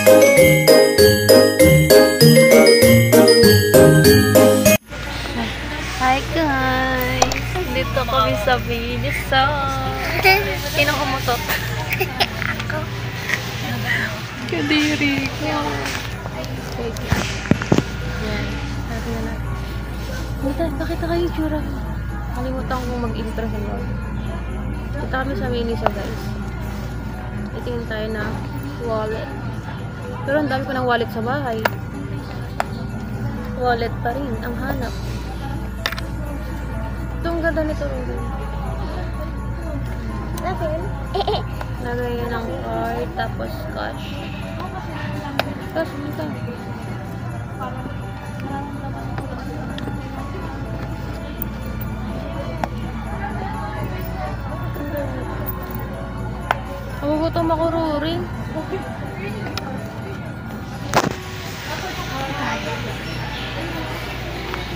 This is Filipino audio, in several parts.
Hi guys! Dito kami sa Vidisa. Sinong umutot? Ako. Kadiri ko. Yan. Sabi na natin. Dito, pakita kayo yung tsura. Kalimutan kong mag-intro sa loob. Dito kami sa Vidisa guys. Itingin tayo na wallet. Pero ang dami ko ng wallet sa bahay. Wallet pa rin ang hanap. Ito ang ganda nito. Lagay yun ng card, tapos cash. Cash dito. Magugutom ako, Rory.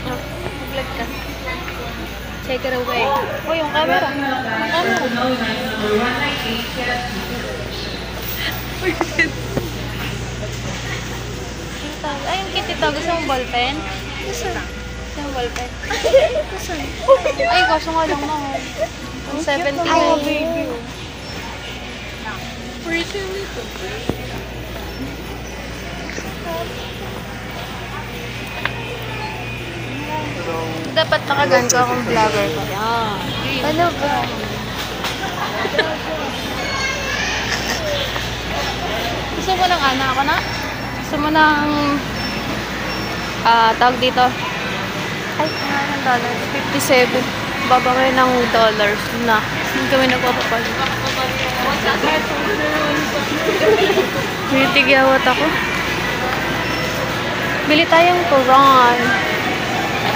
Mag-vlog ka. Take it away. Oh, yung camera. Ay, yung kit ito. Gusto mong ballpen? Gusto mong ballpen? Ay, kaso nga lang na. 70 Ay, baby. Pretty little. Dapat nakagan ko akong vlogger ko. Ano ba? Gusto mo ng anak ko na? Gusto mo ng tawag dito? Ay, ng dollars. 57. Baba kayo ng dollars na. Hindi kami nagpapapal. May tigyawat ako. Bili tayong turon.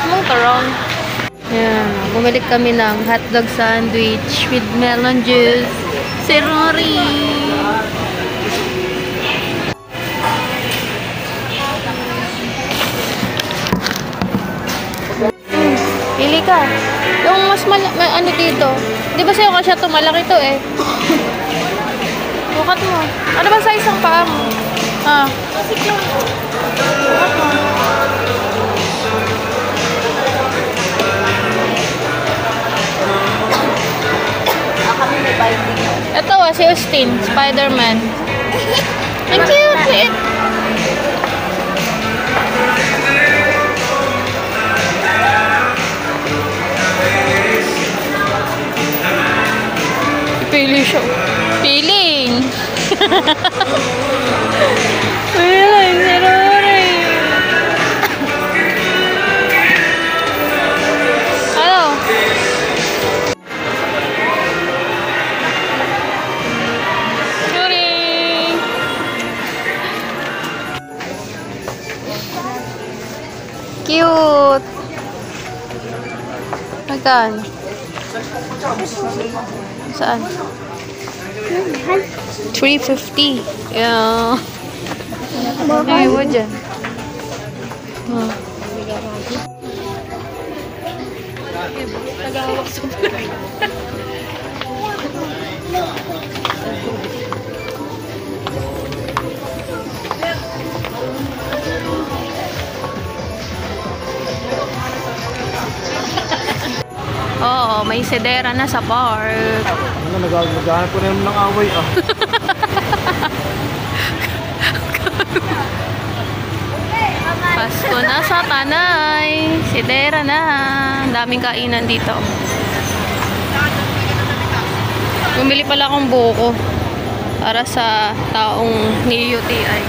Anong turon? Yan. Bumalik kami ng hotdog sandwich with melon juice. Si Rory. Pili ka. Yung mas ano dito. Di ba sa'yo kasi ito malaki to eh. Bukat mo. Ano ba size ng paa mo? Kasi lang. Bukat mo. Ito si Austin. Spider-Man. Ang cute eh. Pili siya. Piling! Piling! Si Rory! Ano? Rory! Cute! Magkano? Saan? 350. Yeah. Ay, mo dyan. Nagawak sa vlog. Oo, may sedera na sa park. Ano, naghahanap ko na yung ng away ah. Pasko na sa Tanay. Sedera na. Ang daming kainan dito. Bumili pala akong buko para sa taong ni UTI.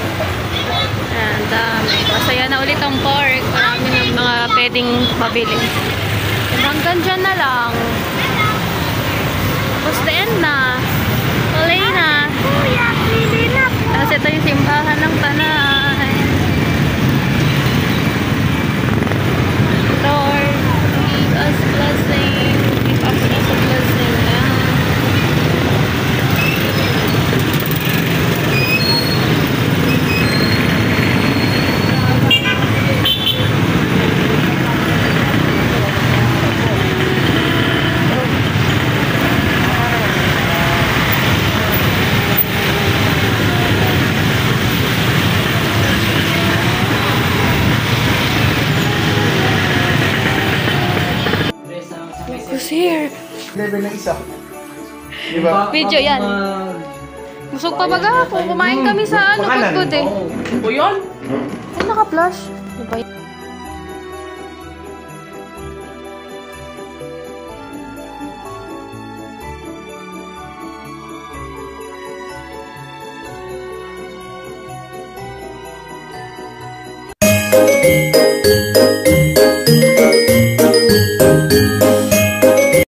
Ayan, dami. Masaya na ulit ang park. Marami ng mga pwedeng mabili. Hanggang dyan na lang. Tapos the end na. Tuloy na. Tapos ito yung simbahan ng Tanay. Lord, give us blessing. Give us a blessing. Level ng isa. Diba? Video yan. Busog pa baga. Kung kumain kami sa ano, Pakanan. good eh. O yan? Ay, naka-flash. Ano ba yun?